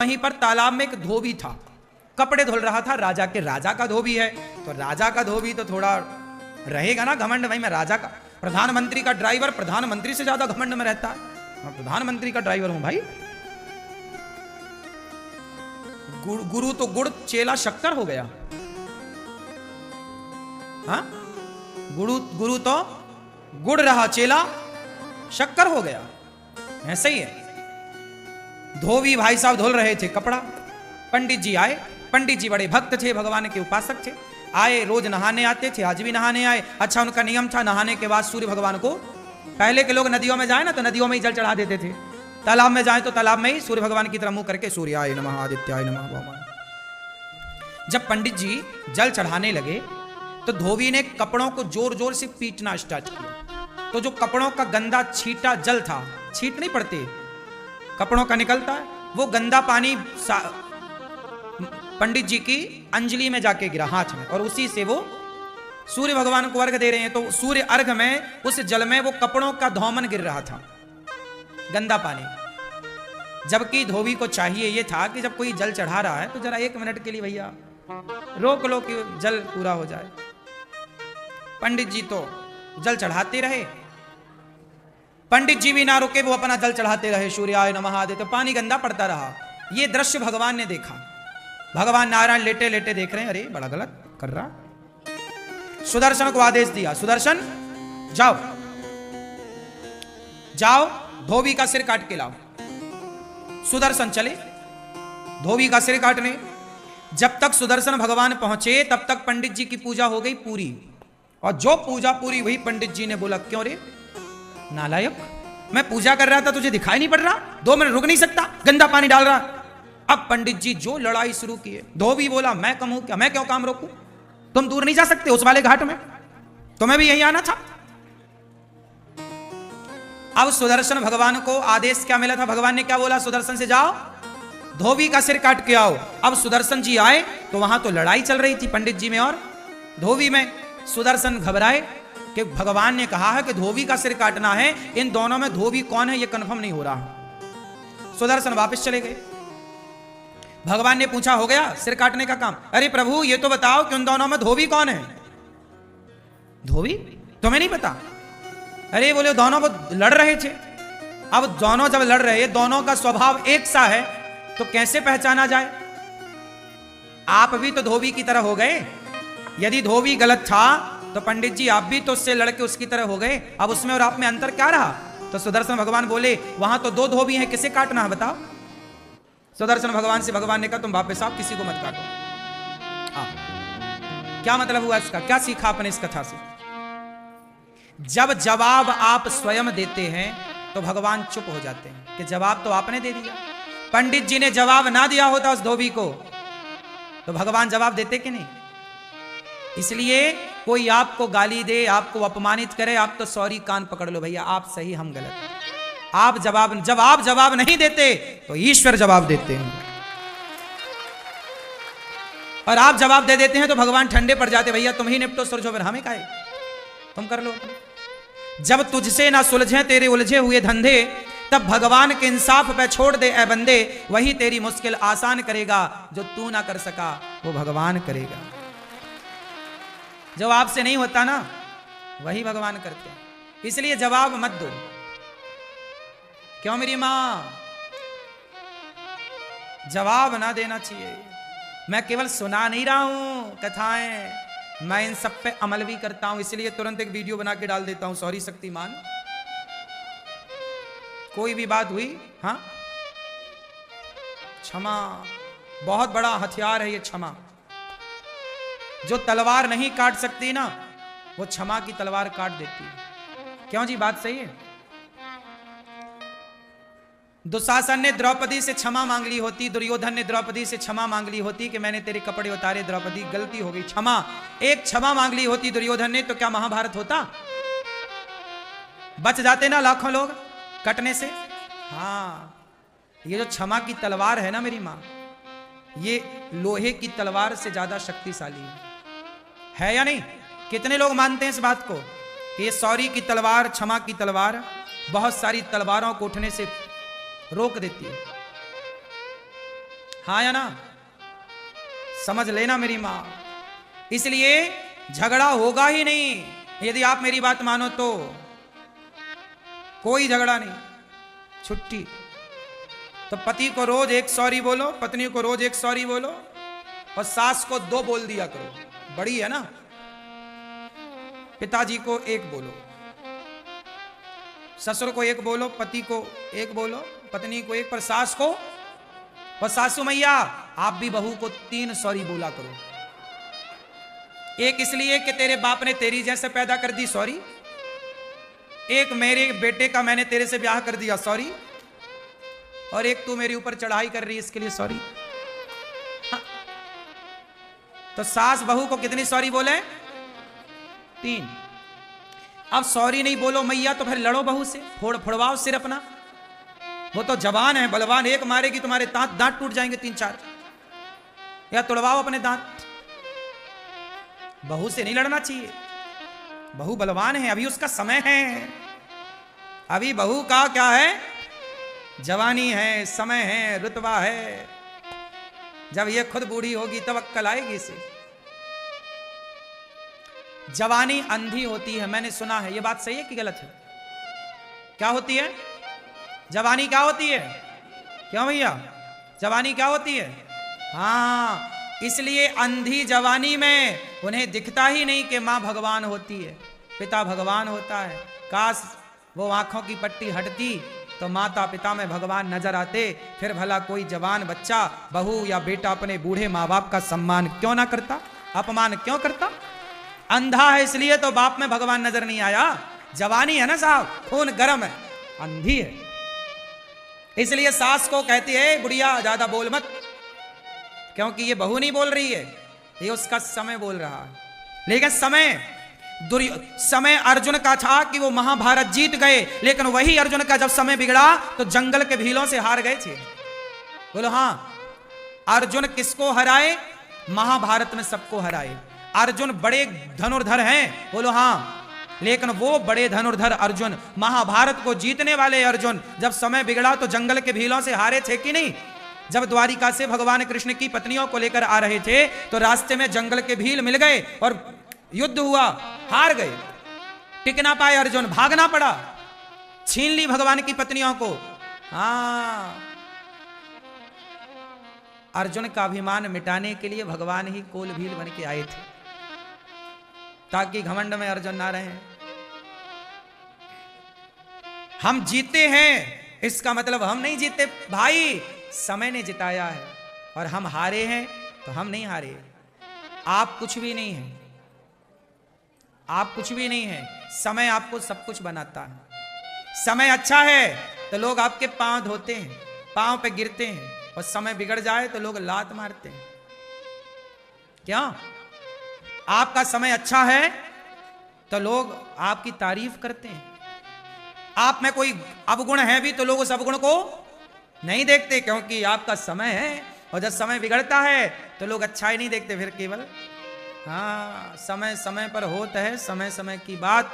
वहीं पर तालाब में एक धोबी था, कपड़े धुल रहा था। राजा का धोबी है तो राजा का धोबी तो थोड़ा रहेगा ना घमंड, भाई मैं राजा का, प्रधानमंत्री का ड्राइवर प्रधानमंत्री से ज्यादा घमंड में रहता है, मैं प्रधानमंत्री का ड्राइवर हूं भाई। गुरु तो गुड़ चेला शक्कर हो गया। हाँ, गुरु तो गुड़ रहा, चेला शक्कर हो गया। ऐसा ही है। धोबी भाई साहब धुल रहे थे कपड़ा, पंडित जी आए। पंडित जी बड़े भक्त थे, भगवान के उपासक थे। आए, रोज नहाने आते थे, आज भी नहाने आए। अच्छा, उनका नियम था नहाने के बाद सूर्य भगवान को, पहले के लोग नदियों में जाए ना तो नदियों में ही जल चढ़ा देते थे, तालाब में जाए तो तालाब में ही सूर्य भगवान की तरफ मुंह करके सूर्याय नमः आदित्याय नमः। जब पंडित जी जल चढ़ाने लगे तो धोबी ने कपड़ों को जोर जोर से पीटना स्टार्ट किया। तो जो कपड़ों का गंदा छीटा जल था, छीट नहीं पड़ते, कपड़ों का निकलता है, वो गंदा पानी पंडित जी की अंजलि में जाके गिरा हाथ में, और उसी से वो सूर्य भगवान को अर्घ दे रहे हैं। तो सूर्य अर्घ में उस जल में वो कपड़ों का धौमन गिर रहा था, गंदा पानी। जबकि धोबी को चाहिए ये था कि जब कोई जल चढ़ा रहा है तो जरा 1 मिनट के लिए भैया रोक लो कि जल पूरा हो जाए। पंडित जी तो जल चढ़ाते रहे, पंडित जी भी ना रुके, वो अपना जल चढ़ाते रहे, सूर्याय नमः आदित्य, तो पानी गंदा पड़ता रहा। ये दृश्य भगवान ने देखा। भगवान नारायण लेटे लेटे देख रहे हैं, अरे बड़ा गलत कर रहा। सुदर्शन को आदेश दिया, सुदर्शन जाओ जाओ धोबी का सिर काट के लाओ। सुदर्शन चले धोबी का सिर काटने। जब तक सुदर्शन भगवान पहुंचे तब तक पंडित जी की पूजा हो गई पूरी, और जो पूजा पूरी हुई पंडित जी ने बोला, क्यों रे नालायक, मैं पूजा कर रहा था, तुझे दिखाई नहीं पड़ रहा? 2 मिनट रुक नहीं सकता, गंदा पानी डाल रहा। अब पंडित जी जो लड़ाई शुरू की है। धोबी बोला, मैं कम हूं क्या, मैं क्यों काम रोकूं, तुम दूर नहीं जा सकते उस वाले घाट में, तुम्हें भी यहीं आना था। अब सुदर्शन भगवान को आदेश क्या मिला था, भगवान ने क्या बोला, सुदर्शन से जाओ धोबी का सिर काट के आओ। अब सुदर्शन जी आए तो वहां तो लड़ाई चल रही थी पंडित जी में और धोबी में। सुदर्शन घबराए कि भगवान ने कहा है कि धोबी का सिर काटना है, इन दोनों में धोबी कौन है ये कंफर्म नहीं हो रहा। सुदर्शन वापस चले गए। भगवान ने पूछा, हो गया सिर काटने का काम? अरे प्रभु ये तो बताओ कि उन दोनों में धोबी कौन है? धोबी तुम्हें नहीं पता? अरे बोले दोनों वो लड़ रहे थे। अब दोनों जब लड़ रहे, दोनों का स्वभाव एक सा है तो कैसे पहचाना जाए? आप भी तो धोबी की तरह हो गए। यदि धोबी गलत था तो पंडित जी आप भी तो उससे लड़के उसकी तरह हो गए। अब उसमें और आप में अंतर क्या रहा? तो सुदर्शन भगवान बोले, वहां तो 2 धोबी हैं, किसे काटना है बताओ? सुदर्शन भगवान से भगवान ने कहा, तुम वापस आओ, किसी को मत काटो। क्या मतलब हुआ इसका, क्या सीखा आपने इस कथा से? जब जवाब आप स्वयं देते हैं तो भगवान चुप हो जाते हैं कि जवाब तो आपने दे दिया। पंडित जी ने जवाब ना दिया होता उस धोबी को तो भगवान जवाब देते कि नहीं? इसलिए कोई आपको गाली दे, आपको अपमानित करे, आप तो सॉरी कान पकड़ लो, भैया आप सही हम गलत। आप जवाब नहीं देते तो ईश्वर जवाब देते हैं, और आप जवाब दे देते हैं तो भगवान ठंडे पड़ जाते, भैया तुम ही निपटो सुलझो, फिर हमें काहे, तुम कर लो। जब तुझसे ना सुलझे तेरे उलझे हुए धंधे, तब भगवान के इंसाफ पे छोड़ दे ए बंदे, वही तेरी मुश्किल आसान करेगा, जो तू ना कर सका वो भगवान करेगा। जो आपसे नहीं होता ना वही भगवान करते हैं, इसलिए जवाब मत दो। क्यों मेरी मां? जवाब ना देना चाहिए। मैं केवल सुना नहीं रहा हूं कथाएं, मैं इन सब पे अमल भी करता हूं, इसलिए तुरंत एक वीडियो बना के डाल देता हूं। सॉरी शक्तिमान, कोई भी बात हुई, हाँ क्षमा बहुत बड़ा हथियार है ये क्षमा। जो तलवार नहीं काट सकती ना वो क्षमा की तलवार काट देती है। क्यों जी, बात सही है। दुशासन ने द्रौपदी से क्षमा मांग ली होती, दुर्योधन ने द्रौपदी से क्षमा मांग ली होती कि मैंने तेरे कपड़े उतारे द्रौपदी, गलती हो गई, क्षमा। एक क्षमा मांग ली होती दुर्योधन ने तो क्या महाभारत होता? बच जाते ना लाखों लोग कटने से। हाँ, ये जो क्षमा की तलवार है ना मेरी मां, ये लोहे की तलवार से ज्यादा शक्तिशाली है या नहीं? कितने लोग मानते हैं इस बात को कि ये सॉरी की तलवार, क्षमा की तलवार बहुत सारी तलवारों को उठने से रोक देती है। हाँ या ना? समझ लेना मेरी मां। इसलिए झगड़ा होगा ही नहीं यदि आप मेरी बात मानो तो। कोई झगड़ा नहीं, छुट्टी। तो पति को रोज एक सॉरी बोलो, पत्नी को रोज एक सॉरी बोलो, और सास को 2 बोल दिया करो, बड़ी है ना। पिताजी को 1 बोलो, ससुर को 1 बोलो, पति को 1 बोलो, पत्नी को 1, पर सास को, और सासू मैया आप भी बहू को 3 सॉरी बोला करो। एक इसलिए कि तेरे बाप ने तेरी जैसे पैदा कर दी, सॉरी। एक मेरे बेटे का मैंने तेरे से ब्याह कर दिया, सॉरी। और एक तू मेरे ऊपर चढ़ाई कर रही है, इसके लिए सॉरी। हाँ। तो सास बहू को कितनी सॉरी बोले? 3। अब सॉरी नहीं बोलो मैया तो फिर लड़ो बहू से, फोड़वाओ सिर अपना। वो तो जवान है, बलवान, एक मारेगी तुम्हारे दांत टूट जाएंगे 3-4। या तोड़वाओ अपने दांत। बहू से नहीं लड़ना चाहिए, बहू बलवान है, अभी उसका समय है। अभी बहू का क्या है? जवानी है, समय है, रुतबा है। जब ये खुद बूढ़ी होगी तब अक्कल आएगी इसे। जवानी अंधी होती है, मैंने सुना है। ये बात सही है कि गलत है? क्या होती है जवानी? क्या होती है? क्यों भैया, जवानी क्या होती है? हाँ, इसलिए अंधी जवानी में उन्हें दिखता ही नहीं कि माँ भगवान होती है, पिता भगवान होता है। काश वो आंखों की पट्टी हटती तो माता पिता में भगवान नजर आते, फिर भला कोई जवान बच्चा, बहू या बेटा अपने बूढ़े माँ बाप का सम्मान क्यों ना करता, अपमान क्यों करता? अंधा है इसलिए तो बाप में भगवान नजर नहीं आया। जवानी है ना साहब, खून गर्म है, अंधी है। इसलिए सास को कहती है बुढ़िया ज्यादा बोल मत, क्योंकि ये बहू नहीं बोल रही है, ये उसका समय बोल रहा है। लेकिन समय अर्जुन का था कि वो महाभारत जीत गए, लेकिन वही अर्जुन का जब समय बिगड़ा तो जंगल के भीलों से हार गए थे। बोलो हाँ, अर्जुन किसको हराए? महाभारत में सबको हराए। अर्जुन बड़े धनुर्धर हैं, बोलो हाँ, लेकिन वो बड़े धनुर्धर अर्जुन, महाभारत को जीतने वाले अर्जुन, जब समय बिगड़ा तो जंगल के भीलों से हारे थे कि नहीं? जब द्वारिका से भगवान कृष्ण की पत्नियों को लेकर आ रहे थे तो रास्ते में जंगल के भील मिल गए और युद्ध हुआ, हार गए, टिक ना पाए अर्जुन, भागना पड़ा, छीन ली भगवान की पत्नियों को। हाँ, अर्जुन का अभिमान मिटाने के लिए भगवान ही कोल भील बन के आए थे, ताकि घमंड में अर्जुन ना रहे। हम जीते हैं इसका मतलब हम नहीं जीते भाई, समय ने जिताया है, और हम हारे हैं तो हम नहीं हारे। आप कुछ भी नहीं है, आप कुछ भी नहीं है, समय आपको सब कुछ बनाता है। समय अच्छा है तो लोग आपके पांव धोते हैं, पांव पे गिरते हैं, और समय बिगड़ जाए तो लोग लात मारते हैं। क्या आपका समय अच्छा है तो लोग आपकी तारीफ करते हैं। आप में कोई अवगुण है भी तो लोग उस अवगुण को नहीं देखते, क्योंकि आपका समय है। और जब समय बिगड़ता है तो लोग अच्छाई नहीं देखते, फिर केवल हाँ, समय समय पर होता है, समय समय की बात।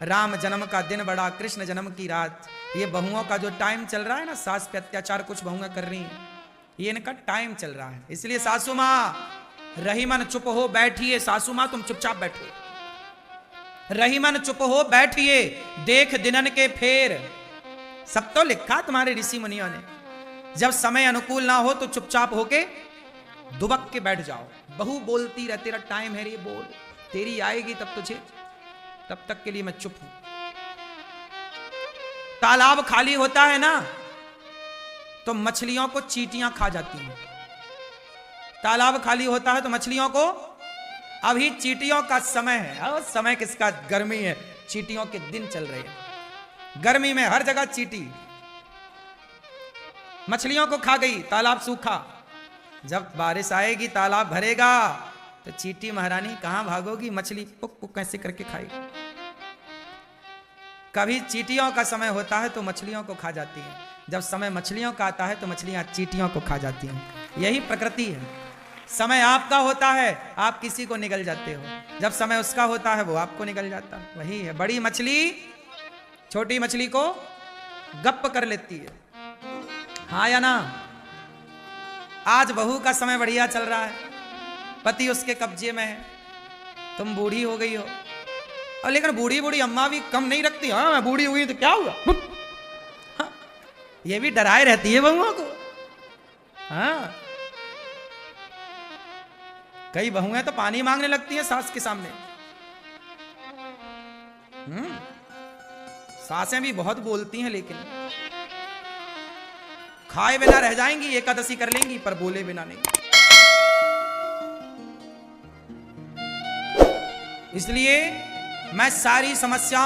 राम जन्म का दिन बड़ा, कृष्ण जन्म की रात। ये बहुओं का जो टाइम चल रहा है ना, सास पे अत्याचार कुछ बहुएं कर रही हैं, ये इनका टाइम चल रहा है। इसलिए सासू माँ रहीमन चुप हो बैठिए, सासू माँ तुम चुपचाप बैठो, रहीमन चुप हो बैठिए, देख दिनन के फेर। सब तो लिखा तुम्हारे ऋषि मुनियों ने। जब समय अनुकूल ना हो तो चुपचाप होके दुबक के बैठ जाओ। बहू बोलती रह, तेरा टाइम है रे, बोल, तेरी आएगी तब तुझे, तब तक के लिए मैं चुप हूं। तालाब खाली होता है ना तो मछलियों को चींटियां खा जाती हैं। तालाब खाली होता है तो मछलियों को, अभी चींटियों का समय है। और समय किसका? गर्मी है, चींटियों के दिन चल रहे हैं। गर्मी में हर जगह चींटी, मछलियों को खा गई, तालाब सूखा। जब बारिश आएगी, तालाब भरेगा, तो चींटी महारानी कहां भागोगी? मछली पुक पुक कैसे करके खाएगी। कभी चींटियों का समय होता है तो मछलियों को खा जाती है, जब समय मछलियों का आता है तो मछलियां चींटियों को खा जाती हैं। यही प्रकृति है। समय आपका होता है, आप किसी को निगल जाते हो, जब समय उसका होता है वो आपको निगल जाता है। वही है, बड़ी मछली छोटी मछली को गप्प कर लेती है, हाँ या ना? आज बहू का समय बढ़िया चल रहा है, पति उसके कब्जे में है, तुम बूढ़ी हो गई हो। और लेकिन बूढ़ी बूढ़ी अम्मा भी कम नहीं रखती। हाँ मैं बूढ़ी हुई तो क्या हुआ, हाँ, ये भी डराए रहती है बहुओं को। हाँ कई बहुएं तो पानी मांगने लगती हैं सास के सामने। सासें भी बहुत बोलती हैं, लेकिन खाए बिना रह जाएंगी, एकादशी कर लेंगी पर बोले बिना नहीं। इसलिए मैं सारी समस्याओं